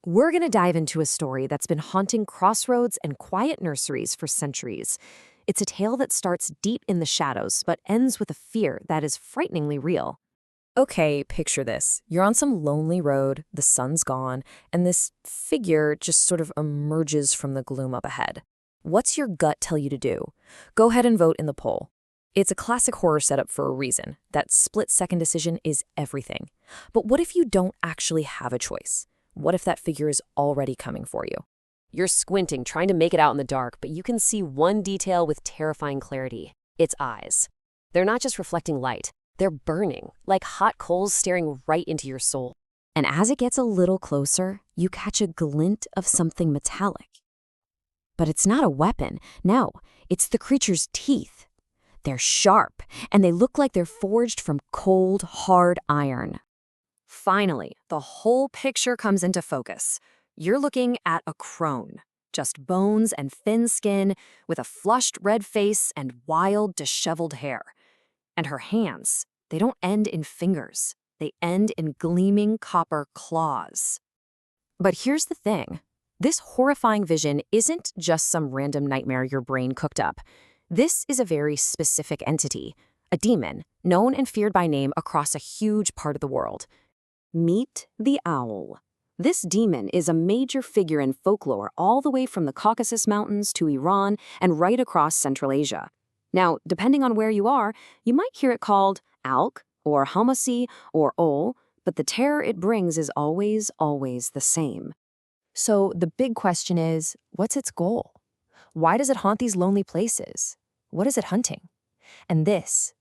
We're going to dive into a story that's been haunting crossroads and quiet nurseries for centuries. It's a tale that starts deep in the shadows but ends with a fear that is frighteningly real. Okay, picture this. You're on some lonely road, the sun's gone, and this figure just sort of emerges from the gloom up ahead. What's your gut tell you to do? Go ahead and vote in the poll. It's a classic horror setup for a reason. That split-second decision is everything. But what if you don't actually have a choice? What if that figure is already coming for you? You're squinting, trying to make it out in the dark, but you can see one detail with terrifying clarity: its eyes. They're not just reflecting light, they're burning, like hot coals staring right into your soul. And as it gets a little closer, you catch a glint of something metallic. But it's not a weapon. No, it's the creature's teeth. They're sharp, and they look like they're forged from cold, hard iron. Finally, the whole picture comes into focus. You're looking at a crone, just bones and thin skin, with a flushed red face and wild, disheveled hair. And her hands, they don't end in fingers. They end in gleaming copper claws. But here's the thing. This horrifying vision isn't just some random nightmare your brain cooked up. This is a very specific entity, a demon, known and feared by name across a huge part of the world. Meet the owl. This demon is a major figure in folklore all the way from the Caucasus Mountains to Iran and right across Central Asia. Now, depending on where you are, you might hear it called alk or hamasi or ol, but the terror it brings is always the same. So the big question is, what's its goal? Why does it haunt these lonely places? What is it hunting? And this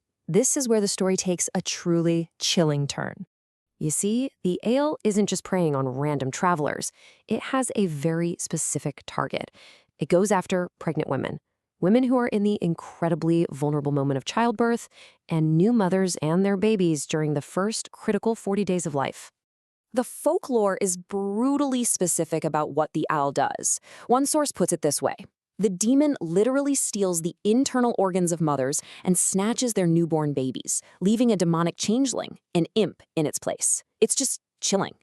is where the story takes a truly chilling turn. You see, the owl isn't just preying on random travelers. It has a very specific target. It goes after pregnant women who are in the incredibly vulnerable moment of childbirth, and new mothers and their babies during the first critical 40 days of life. The folklore is brutally specific about what the owl does. One source puts it this way: the demon literally steals the internal organs of mothers and snatches their newborn babies, leaving a demonic changeling, an imp, in its place. It's just chilling.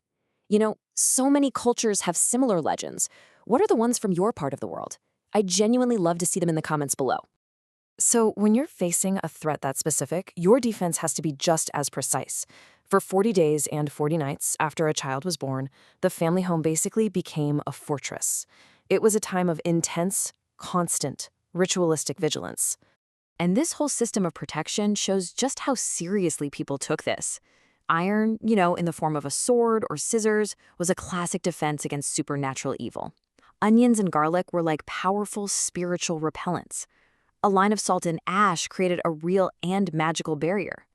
You know, so many cultures have similar legends. What are the ones from your part of the world? I genuinely love to see them in the comments below. So when you're facing a threat that specific, your defense has to be just as precise. For 40 days and 40 nights after a child was born, the family home basically became a fortress. It was a time of intense, constant, ritualistic vigilance. And this whole system of protection shows just how seriously people took this. Iron, in the form of a sword or scissors, was a classic defense against supernatural evil. Onions and garlic were like powerful spiritual repellents. A line of salt and ash created a real and magical barrier.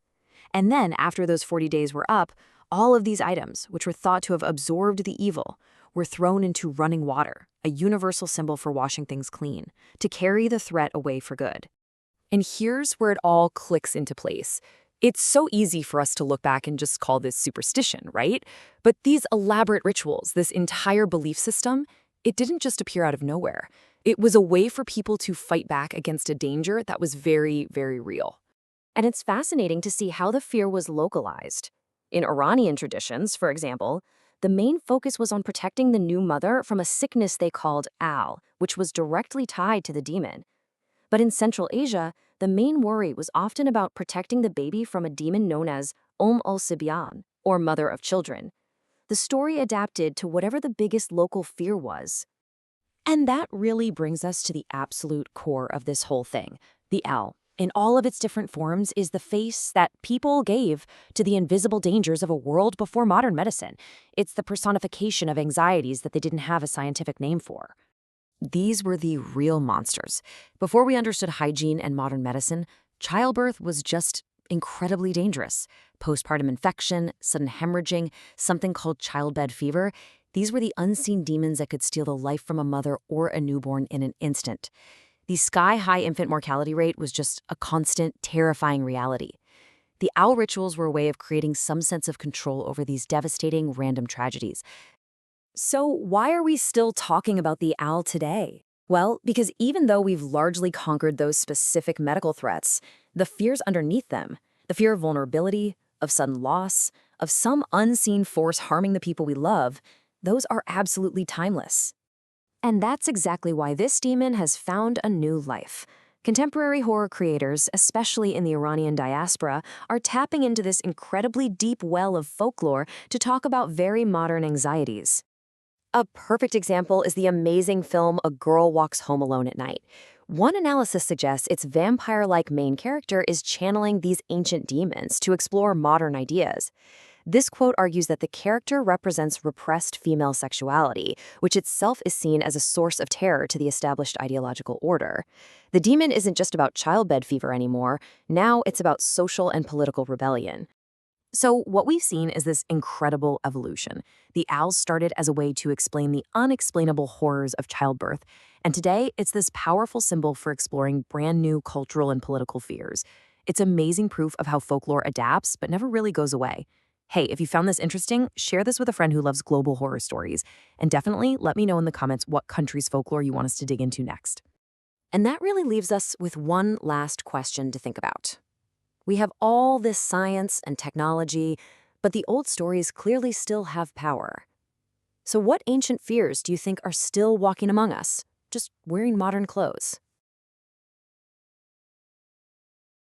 And then, after those 40 days were up, all of these items, which were thought to have absorbed the evil, were thrown into running water, a universal symbol for washing things clean, to carry the threat away for good. And here's where it all clicks into place. It's so easy for us to look back and just call this superstition, right? But these elaborate rituals, this entire belief system, it didn't just appear out of nowhere. It was a way for people to fight back against a danger that was very, very real. And it's fascinating to see how the fear was localized. In Iranian traditions, for example, the main focus was on protecting the new mother from a sickness they called al, which was directly tied to the demon. But in Central Asia, the main worry was often about protecting the baby from a demon known as al-Sibyan, or mother of children. The story adapted to whatever the biggest local fear was. And that really brings us to the absolute core of this whole thing. The owl, in all of its different forms, is the face that people gave to the invisible dangers of a world before modern medicine. It's the personification of anxieties that they didn't have a scientific name for. These were the real monsters. Before we understood hygiene and modern medicine, childbirth was just incredibly dangerous. Postpartum infection, sudden hemorrhaging, something called childbed fever. These were the unseen demons that could steal the life from a mother or a newborn in an instant. The sky-high infant mortality rate was just a constant, terrifying reality. The owl rituals were a way of creating some sense of control over these devastating, random tragedies. So why are we still talking about the owl today? Well, because even though we've largely conquered those specific medical threats, the fears underneath them, the fear of vulnerability, of sudden loss, of some unseen force harming the people we love, those are absolutely timeless. And that's exactly why this demon has found a new life. Contemporary horror creators, especially in the Iranian diaspora, are tapping into this incredibly deep well of folklore to talk about very modern anxieties. A perfect example is the amazing film A Girl Walks Home Alone at Night. One analysis suggests its vampire-like main character is channeling these ancient demons to explore modern ideas. This quote argues that the character represents repressed female sexuality, which itself is seen as a source of terror to the established ideological order. The demon isn't just about childbed fever anymore, now it's about social and political rebellion. So what we've seen is this incredible evolution. The owls started as a way to explain the unexplainable horrors of childbirth, and today it's this powerful symbol for exploring brand new cultural and political fears. It's amazing proof of how folklore adapts but never really goes away. Hey, if you found this interesting, share this with a friend who loves global horror stories, and definitely let me know in the comments what country's folklore you want us to dig into next. And that really leaves us with one last question to think about. We have all this science and technology, but the old stories clearly still have power. So what ancient fears do you think are still walking among us, just wearing modern clothes?